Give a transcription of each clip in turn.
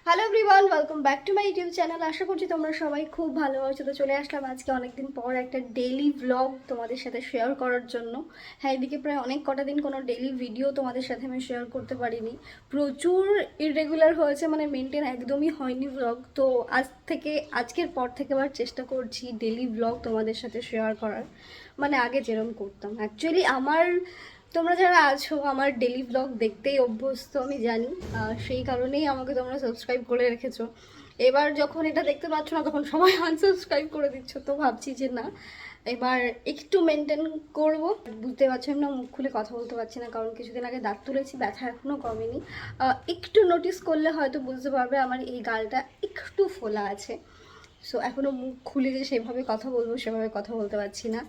Hello everyone, welcome back to my YouTube channel. আশা করছি তোমরা সবাই খুব ভালো আছো। তো চলে আসলাম আজকে অনেকদিন পর একটা ডেইলি ব্লগ তোমাদের সাথে শেয়ার করার জন্য। হ্যাঁ, এদিকে প্রায় অনেক কটা দিন কোনো ডেইলি ভিডিও তোমাদের সাথে আমি শেয়ার করতে পারিনি। প্রচুর ইররেগুলার হয়েছে, মানে মেনটেন একদমই হয়নি ব্লগ। তো আজকের পর থেকে আবার চেষ্টা করছি ডেইলি ব্লগ তোমাদের সাথে শেয়ার করার, মানে আগে যেরকম করতাম। অ্যাকচুয়ালি তোমরা যারা আছো আমার ডেলি ব্লগ দেখতেই অভ্যস্ত, আমি জানি। সেই কারণেই আমাকে তোমরা সাবস্ক্রাইব করে রেখেছো। এবার যখন এটা দেখতে পাচ্ছ না তখন সবাই আনসাবস্ক্রাইব করে দিচ্ছ। তো ভাবছি যে না, এবার একটু মেনটেন করব। বুঝতে পারছি আমি না, মুখ খুলে কথা বলতে পারছি না, কারণ কিছুদিন আগে দাঁত তুলেছি, ব্যথা এখনও কমেনি। একটু নোটিস করলে হয়তো বুঝতে পারবে আমার এই গালটা একটু ফোলা আছে। সো এখনও মুখ খুলে যে সেভাবে কথা বলবো সেভাবে কথা বলতে পারছি না।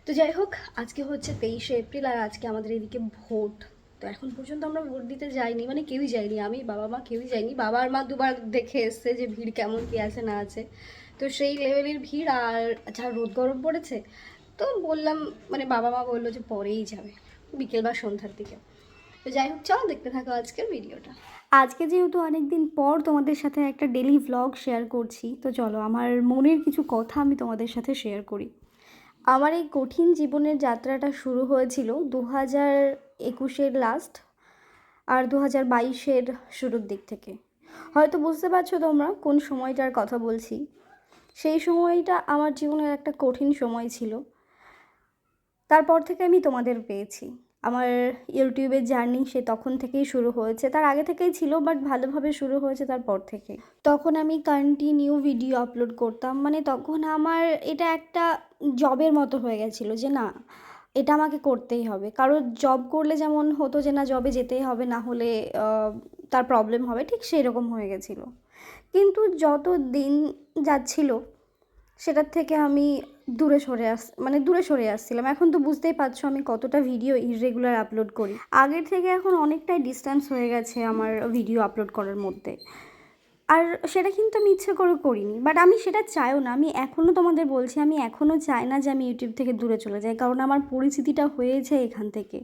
তো যাই হোক, আজকে হচ্ছে 23শে এপ্রিল, আর আজকে আমাদের এদিকে ভোট। তো এখন পর্যন্ত আমরা ভোট দিতে যাইনি, মানে কেউই যায়নি, আমি বাবা মা কেউই যায়নি। বাবা আর মা দুবার দেখে এসছে যে ভিড় কেমন কী আছে না আছে। তো সেই লেভেলের ভিড়, আর যা রোদ গরম পড়েছে। তো বললাম, মানে বাবা মা বললো যে পরেই যাবে, বিকেল বা সন্ধ্যার দিকে। তো যাই হোক, চলো দেখতে থাকো আজকের ভিডিওটা। আজকে যেহেতু অনেক দিন পর তোমাদের সাথে একটা ডেলি ভ্লগ শেয়ার করছি, তো চলো আমার মনের কিছু কথা আমি তোমাদের সাথে শেয়ার করি। আমার এই কঠিন জীবনের যাত্রাটা শুরু হয়েছিল 2021-এর লাস্ট আর 2022-এর শুরুর দিক থেকে। হয়তো বুঝতে পারছো তোমরা কোন সময়টার কথা বলছি। সেই সময়টা আমার জীবনের একটা কঠিন সময় ছিল। তারপর থেকে আমি তোমাদের পেয়েছি। আমার ইউটিউবের জার্নি সে তখন থেকেই শুরু হয়েছে, তার আগে থেকেই ছিল, বাট ভালোভাবে শুরু হয়েছে তারপর থেকে। তখন আমি কন্টিনিউ ভিডিও আপলোড করতাম, মানে তখন আমার এটা একটা জবের মতো হয়ে গেছিলো যে না, এটা আমাকে করতেই হবে। কারণ জব করলে যেমন হতো যে না, জবে যেতেই হবে, না হলে তার প্রবলেম হবে, ঠিক সেই রকম হয়ে গেছিলো। কিন্তু যত দিন যাচ্ছিল সেটার থেকে আমি দূরে সরে আসছিলাম। এখন তো বুঝতেই পারছো আমি কতটা ভিডিও ইররেগুলার আপলোড করি। আগের থেকে এখন অনেকটাই ডিস্ট্যান্স হয়ে গেছে আমার ভিডিও আপলোড করার মধ্যে। আর সেটা কিন্তু আমি ইচ্ছে করে করিনি, বাট আমি সেটা চাইও না। আমি এখনও তোমাদের বলছি, আমি এখনও চাই না যে আমি ইউটিউব থেকে দূরে চলে যাই, কারণ আমার পরিচিতিটা হয়েছে এখান থেকে।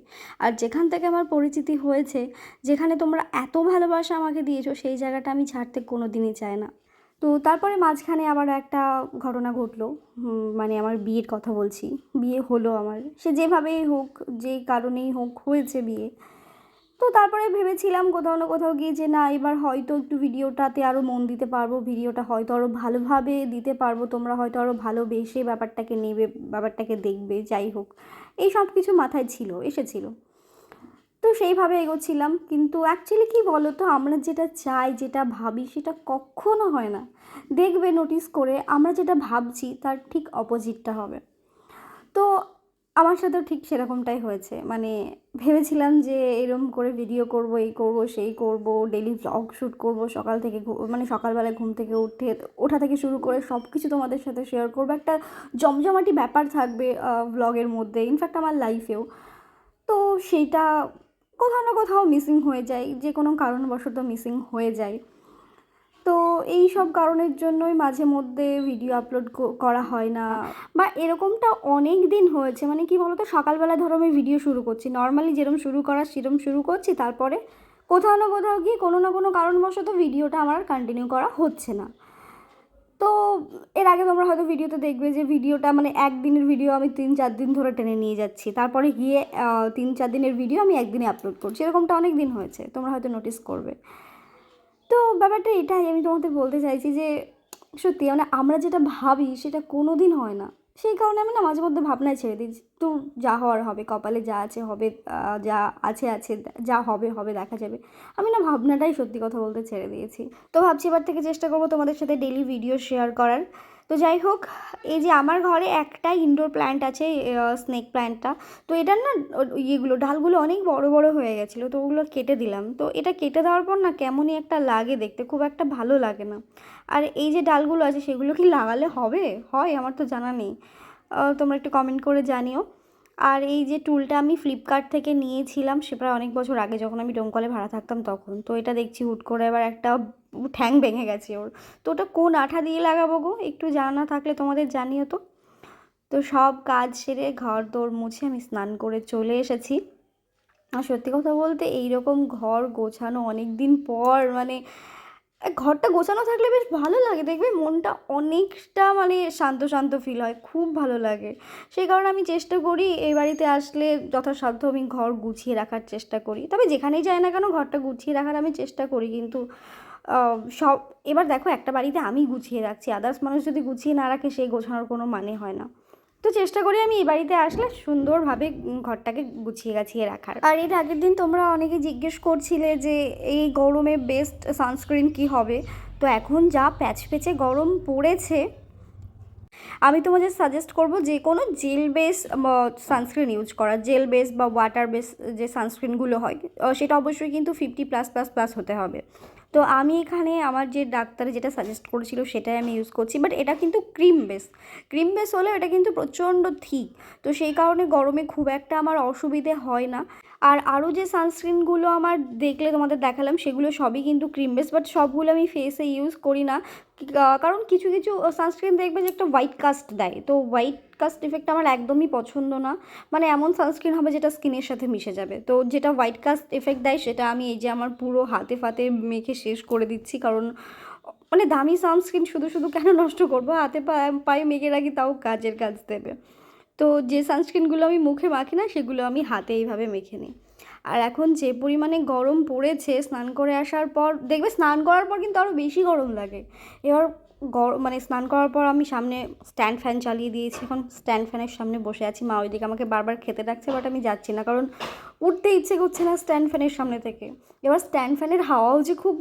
আর যেখান থেকে আমার পরিচিতি হয়েছে, যেখানে তোমরা এত ভালোবাসা আমাকে দিয়েছো, সেই জায়গাটা আমি ছাড়তে কোনো দিনই চাই না। তো তারপরে মাঝখানে আবার একটা ঘটনা ঘটলো। মানে আমার বিয়ের কথা বলছি। বিয়ে হলো আমার, সে যেভাবেই হোক, যে কারণেই হোক, হয়েছে বিয়ে। তো তারপরে ভেবেছিলাম কোথাও না কোথাও গিয়ে যে না, এবার হয়তো একটু ভিডিওটাতে আরও মন দিতে পারবো, ভিডিওটা হয়তো আরও ভালোভাবে দিতে পারবো, তোমরা হয়তো আরও ভালোবেসে ব্যাপারটাকে নেবে, ব্যাপারটাকে দেখবে। যাই হোক, এই সব কিছু মাথায় এসেছিলো। তো সেইভাবে এগোচ্ছিলাম, কিন্তু অ্যাকচুয়ালি কী বলো তো, আমরা যেটা চাই, যেটা ভাবি, সেটা কখনো হয় না। দেখবে নোটিস করে, আমরা যেটা ভাবছি তার ঠিক অপোজিটটা হবে। তো আমার সাথেও ঠিক সেরকমটাই হয়েছে। মানে ভেবেছিলাম যে এরম করে ভিডিও করব, এই করব, সেই করব, ডেলি ব্লগ শ্যুট করব, সকাল থেকে মানে সকালবেলায় ঘুম থেকে ওঠা থেকে শুরু করে সব কিছু তোমাদের সাথে শেয়ার করব। একটা জমজমাটি ব্যাপার থাকবে ব্লগের মধ্যে, ইনফ্যাক্ট আমার লাইফেও। তো সেইটা কোথাও না কোথাও মিসিং হয়ে যায়, যে কোনো কারণবশত মিসিং হয়ে যায়। তো এই সব কারণের জন্যই মাঝে মধ্যে ভিডিও আপলোড করা হয় না, বা এরকমটা অনেক দিন হয়েছে। মানে কি বলতো, সকালবেলা ধরো আমি ভিডিও শুরু করছি, নর্মালি যেরকম শুরু করার সেরকম শুরু করছি, তারপরে কোথাও না কোথাও গিয়ে কোনো না কোনো কারণবশত ভিডিওটা আমার কন্টিনিউ করা হচ্ছে না। তো এর আগে তোমরা হয়তো ভিডিওতে দেখবে যে ভিডিওটা, মানে একদিনের ভিডিও আমি 3-4 দিন ধরে টেনে নিয়ে যাচ্ছি, তারপরে গিয়ে 3-4 দিনের ভিডিও আমি একদিনে আপলোড করছি। এরকমটা অনেক দিন হয়েছে, তোমরা হয়তো নোটিস করবে। তো ব্যাপারটা এটাই আমি তোমাদের বলতে চাইছি যে সত্যি, মানে আমরা যেটা ভাবি সেটা কোনো দিন হয় না। সেই কারণে আমি না মাঝে মধ্যে ভাবনায় ছেড়ে দিই, তো যা হওয়ার হবে, কপালে যা আছে হবে, যা আছে আছে, যা হবে হবে, দেখা যাবে। আমি না ভাবনাটাই সত্যি কথা বলতে ছেড়ে দিয়েছি। তো ভাবছি এবার থেকে চেষ্টা করবো তোমাদের সাথে ডেলি ভিডিও শেয়ার করার। তো যাই হোক, এই যে আমার ঘরে একটা ইনডোর প্ল্যান্ট আছে, স্নেক প্ল্যান্টটা। তো এটার না ইয়েগুলো, ডালগুলো অনেক বড় বড় হয়ে গেছিলো, তো ওগুলো কেটে দিলাম। তো এটা কেটে দেওয়ার পর না কেমনই একটা লাগে দেখতে, খুব একটা ভালো লাগে না। আর এই যে ডালগুলো আছে সেগুলো কি লাগালে হবে, হয় আমার তো জানা নেই। তোমরা একটু কমেন্ট করে জানিও। আর এই যে টুলটা আমি ফ্লিপকার্ট থেকে নিয়েছিলাম, সে প্রায় অনেক বছর আগে, যখন আমি ডোমকলে ভাড়া থাকতাম তখন। তো এটা দেখছি হুট করে এবার একটা ঠ্যাং ভেঙে গেছে ওর। তো ওটা কোন আঠা দিয়ে লাগাবো গো, একটু জানা থাকলে তোমাদের জানিও তো। তো সব কাজ সেরে ঘর দোর মুছে আমি স্নান করে চলে এসেছি। আর সত্যি কথা বলতে এইরকম ঘর গোছানো অনেক দিন পর, মানে ঘরটা গোছানো থাকলে বেশ ভালো লাগে, দেখবে মনটা অনেকটা মানে শান্ত শান্ত ফিল হয়, খুব ভালো লাগে। সেই কারণে আমি চেষ্টা করি এই বাড়িতে আসলে যথাসাধ্য আমি ঘর গুছিয়ে রাখার চেষ্টা করি, তবে যেখানেই যাই না কেন ঘরটা গুছিয়ে রাখার আমি চেষ্টা করি। কিন্তু সব এবার দেখো একটা বাড়িতে আমি গুছিয়ে রাখছি, আদার্স মানুষ যদি গুছিয়ে না রাখে সেই গোছানোর কোনো মানে হয় না। তো চেষ্টা করি আমি এই বাড়িতে আসলে সুন্দরভাবে ঘরটাকে গুছিয়ে গাছিয়ে রাখার। আর এর আগের দিন তোমরা অনেকে জিজ্ঞেস করছিলে যে এই গরমে বেস্ট সানস্ক্রিন কি হবে। তো এখন যা প্যাচে গরম পড়েছে, আমি তোমাদের সাজেস্ট করব যে কোনো জেল বেস সানস্ক্রিন ইউজ করা। জেল বেস বা ওয়াটার বেস যে সানস্ক্রিনগুলো হয় সেটা অবশ্যই কিন্তু 50+++ হতে হবে। তো আমি এখানে আমার যে ডাক্তার যেটা সাজেস্ট করেছিল সেটাই আমি ইউজ করছি, বাট এটা কিন্তু ক্রিম বেস হলে এটা কিন্তু প্রচণ্ড থিক। তো সেই কারণে গরমে খুব একটা আমার অসুবিধে হয় না। আর আরও যে সানস্ক্রিনগুলো আমার দেখলে তোমাদের দেখালাম সেগুলো সবই কিন্তু ক্রিম বেস, বাট সবগুলো আমি ফেসে ইউজ করি না। কারণ কিছু কিছু সানস্ক্রিন দেখবে যে একটা হোয়াইট কাস্ট দেয়, তো হোয়াইট কাস্ট ইফেক্ট আমার একদমই পছন্দ না। মানে এমন সানস্ক্রিন হবে যেটা স্কিনের সাথে মিশে যাবে, তো যেটা হোয়াইট কাস্ট এফেক্ট দেয় সেটা আমি এই যে আমার পুরো হাতে ফাতে মেখে শেষ করে দিচ্ছি। কারণ মানে দামি সানস্ক্রিন শুধু শুধু কেন নষ্ট করবো, হাতে পায়ে মেখে রাখি তাও কাজের কাজ দেবে। তো যে সানস্ক্রিনগুলো আমি মুখে মাখি না সেগুলো আমি হাতে এইভাবে মেখে নিই। আর এখন যে পরিমাণে গরম পড়েছে, স্নান করে আসার পর দেখবে স্নান করার পর কিন্তু আরও বেশি গরম লাগে। এবার মানে স্নান করার পর আমি সামনে স্ট্যান্ড ফ্যান চালিয়ে দিয়েছি, এখন স্ট্যান্ড ফ্যানের সামনে বসে আছি। মা ওইদিকে আমাকে বারবার খেতে ডাকছে, বাট আমি যাচ্ছি না, কারণ উঠতে ইচ্ছে করছে না স্ট্যান্ড ফ্যানের সামনে থেকে। এবার স্ট্যান্ড ফ্যানের হাওয়াও যে খুব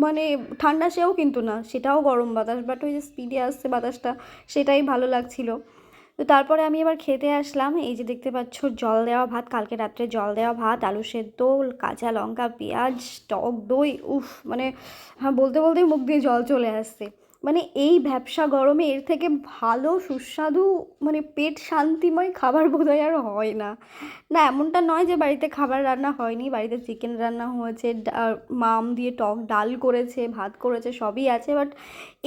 মানে ঠান্ডা সেও কিন্তু না, সেটাও গরম বাতাস, বাট ওই যে স্পিডে আসছে বাতাসটা সেটাই ভালো লাগছিলো। তো তারপরে আমি এবার খেতে আসলাম। এই যে দেখতে পাচ্ছ জল দেওয়া ভাত, কালকে রাত্রে জল দেওয়া ভাত, আলু সেদ্ধ, কাঁচা লঙ্কা, পেঁয়াজ, টক দই, উফ মানে হ্যাঁ বলতে বলতেই মুখ দিয়ে জল চলে আসছে। মানে এই ভ্যাপসা গরমে এর থেকে ভালো সুস্বাদু মানে পেট শান্তিময় খাবার বোধহয় আর হয় না। না এমনটা নয় যে বাড়িতে খাবার রান্না হয়নি, বাড়িতে চিকেন রান্না হয়েছে, মাম দিয়ে টক ডাল করেছে, ভাত করেছে, সবই আছে, বাট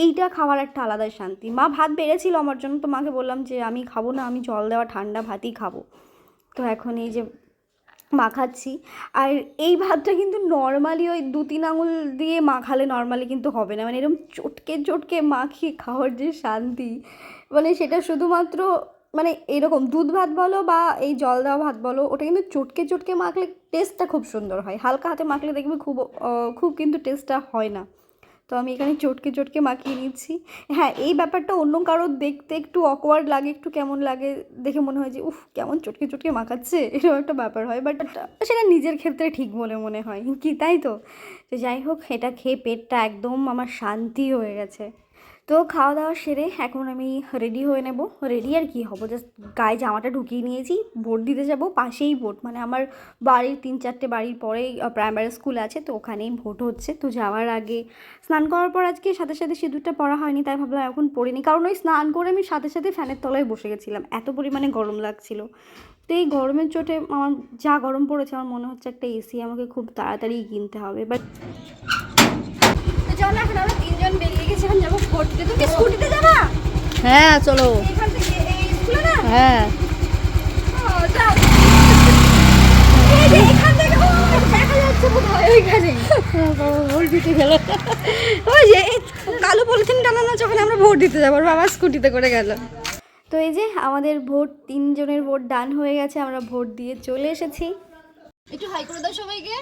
এইটা খাওয়ার একটা আলাদাই শান্তি। মা ভাত বেড়েছিল আমার জন্য, তো মাকে বললাম যে আমি খাবো না, আমি জল দেওয়া ঠান্ডা ভাতই খাবো। তো এখন এই যে মাখাচ্ছি। আর এই ভাতটা কিন্তু নর্মালি ওই 2-3 আঙুল দিয়ে মাখালে নর্মালি কিন্তু হবে না, মানে এরকম চটকে চটকে মাখিয়ে খাওয়ার যে শান্তি, মানে সেটা শুধুমাত্র মানে এরকম দুধ ভাত বলো বা এই জল দেওয়া ভাত বলো, ওটা কিন্তু চটকে চটকে মাখলে টেস্টটা খুব সুন্দর হয়। হালকা হাতে মাখলে দেখবে খুব কিন্তু টেস্টটা হয় না। তো আমি এখানে চটকে চটকে মাখিয়ে নিচ্ছি। হ্যাঁ এই ব্যাপারটা অন্য কারোর দেখতে একটু অকওয়ার্ড লাগে, একটু কেমন লাগে, দেখে মনে হয় যে উফ কেমন চটকে চটকে মাখাচ্ছে, এরকম একটা ব্যাপার হয়, বাট সেটা নিজের ক্ষেত্রে ঠিক বলে মনে হয় কি, তাই তো। তো যাই হোক, এটা খেয়ে পেটটা একদম আমার শান্তি হয়ে গেছে। তো খাওয়া দাওয়া সেরে এখন আমি রেডি হয়ে নেব। রেডি আর কি হবো, জাস্ট গায়ে জামাটা ঢুকিয়ে নিয়েছি, ভোট দিতে যাব। পাশেই ভোট, মানে আমার বাড়ির 3-4টে বাড়ির পরেই প্রাইমারি স্কুল আছে, তো ওখানেই ভোট হচ্ছে। তো যাওয়ার আগে স্নান করার পর আজকে সাথে সাথে সিঁদুরটা পরা হয়নি, তাই ভাবলাম এখন পরিনি, কারণ ওই স্নান করে আমি সাথে সাথে ফ্যানের তলায় বসে গেছিলাম, এত পরিমাণে গরম লাগছিল। তো এই গরমের চোটে আমার যা গরম পড়েছে, আমার মনে হচ্ছে একটা এসি আমাকে খুব তাড়াতাড়ি কিনতে হবে। বাট চলো এখন আমরা 3জন বেরিয়ে গেছি, এখন যাবো ভোট দিতে। তুমি স্কুটিতে যাবা? হ্যাঁ চলো। এখান থেকে এই স্কুলে না? হ্যাঁ যাও। এই যে এখান থেকে দেখা যাচ্ছে বোধহয় ওইখানে ভোট দিতে গেল। ওই যে এই কালো পলিথিন টানানো যখন আমরা ভোট দিতে যাবো, বাবা স্কুটিতে করে গেল। তো এই যে আমাদের ভোট 3জনের ভোট ডান হয়ে গেছে, আমরা ভোট দিয়ে চলে এসেছি। একটু হাই করে দাও সবাইকে।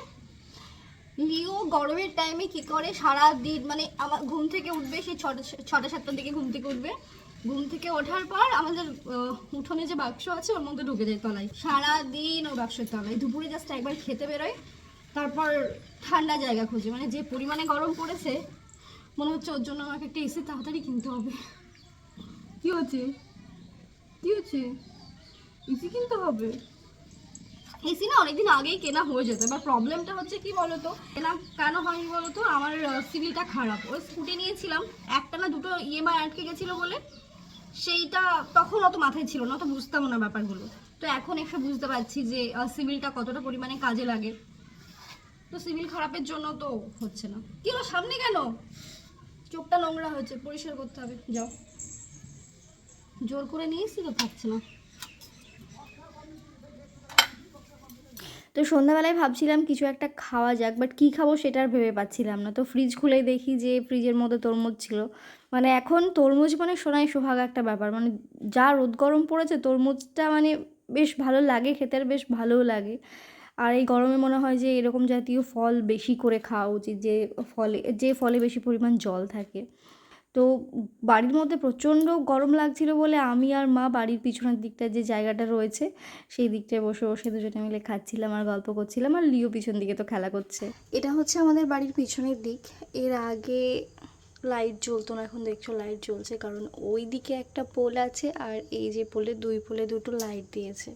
লিও গরমের টাইমে কি করে সারা দিন, মানে আমার ঘুম থেকে উঠবে সেই 6টা-7টার দিকে ঘুম থেকে উঠবে। ঘুম থেকে ওঠার পর আমাদের উঠোনে যে বাক্স আছে ওর মধ্যে ঢুকে যায় তলায়, সারা দিন ও বাক্সের তলায়। দুপুরে জাস্ট একবার খেতে বেরোয়, তারপর ঠান্ডা জায়গা খোঁজে। মানে যে পরিমাণে গরম পড়েছে মনে হচ্ছে ওর জন্য আমাকে একটা এসি তাড়াতাড়ি কিনতে হবে। কি হচ্ছে এসি কিনতে হবে? এসি না অনেকদিন আগেই কেনা হয়ে যেত, এবার প্রবলেমটা হচ্ছে কি বলতো, কেন হয়নি বলতো, আমার সিভিলটা খারাপ। ওই স্কুটি নিয়েছিলাম, একটা না দুটো ইএমআই আটকে গেছিলো বলে, সেইটা তখন অত মাথায় ছিল না, অত বুঝতাম না ব্যাপারগুলো। তো এখন এসে বুঝতে পারছি যে সিভিলটা কতটা পরিমাণে কাজে লাগে। তো সিভিল খারাপের জন্য তো হচ্ছে না। কি হলো সামনে কেন? চোখটা নোংরা হয়েছে, পরিষ্কার করতে হবে, যাও। জোর করে নিয়েছি তো থাকছে না। তো সন্ধ্যাবেলায় ভাবছিলাম কিছু একটা খাওয়া যাক, বাট কী খাবো সেটা আর ভেবে পাচ্ছিলাম না। তো ফ্রিজ খুলেই দেখি যে ফ্রিজের মধ্যে তরমুজ ছিল। মানে এখন তরমুজ মানে সোনায় সোহাগা একটা ব্যাপার, মানে যা রোদ গরম পড়েছে তরমুজটা মানে বেশ ভালো লাগে খেতে, আর বেশ ভালোও লাগে। আর এই গরমে মনে হয় যে এরকম জাতীয় ফল বেশি করে খাওয়া উচিত, যে ফলে বেশি পরিমাণ জল থাকে। তো বাড়ির মধ্যে প্রচণ্ড গরম লাগছিল বলে আমি আর মা বাড়ির পিছনের দিকটা যে জায়গাটা রয়েছে সেই দিকটায় বসে বসে দুজনে মিলে খাচ্ছিলাম আর গল্প করছিলাম, আর লিও পিছন দিকে তো খেলা করছে। এটা হচ্ছে আমাদের বাড়ির পিছনের দিক। এর আগে লাইট জ্বলতো না, এখন দেখছো লাইট জ্বলছে, কারণ ওই দিকে একটা পোল আছে আর এই যে দুই পোলে দুটো লাইট দিয়েছে।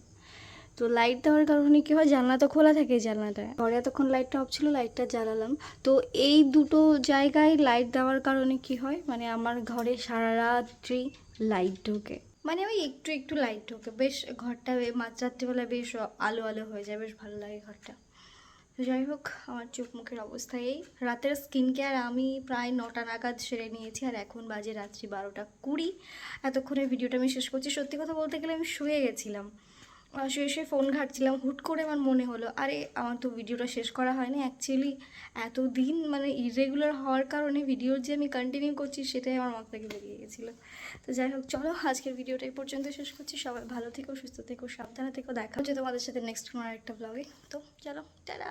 তো লাইট দেওয়ার কারণে কী হয়, জানলা তো খোলা থাকে, জানলাটা ঘরে এতক্ষণ লাইটটা অফ ছিল, লাইটটা জ্বালালাম। তো এই দুটো জায়গায় লাইট দেওয়ার কারণে কি হয়, মানে আমার ঘরে সারা রাত্রি লাইট ঢোকে, মানে ওই একটু একটু লাইট ঢোকে, বেশ ঘরটা মাঝরাত্রিবেলা বেশ আলো আলো হয়ে যায়, বেশ ভালো লাগে ঘরটা। তো যাই হোক, আমার চোখ মুখের অবস্থা এই। রাতের স্কিন কেয়ার আমি প্রায় 9টা নাগাদ সেরে নিয়েছি, আর এখন বাজে রাত্রি 12টা 20। এতক্ষণে ভিডিওটা আমি শেষ করছি। সত্যি কথা বলতে গেলে আমি শুয়ে গেছিলাম, শুয়ে শুয়ে ফোন ঘাঁটছিলাম, হুট করে আমার মনে হলো আরে আমার তো ভিডিওটা শেষ করা হয়নি। অ্যাকচুয়ালি এতদিন মানে ইররেগুলার হওয়ার কারণে ভিডিওর যে আমি কন্টিনিউ করছি সেটাই আমার মাথা থেকে বেরিয়ে গেছিলো। তো যাই হোক, চলো আজকের ভিডিওটা এই পর্যন্ত শেষ করছি। সবাই ভালো থেকো, সুস্থ থেকো, সাবধানে থেকো। দেখা হচ্ছে তোমাদের সাথে নেক্সট কোনো একটা ব্লগে। তো চলো, টাটা।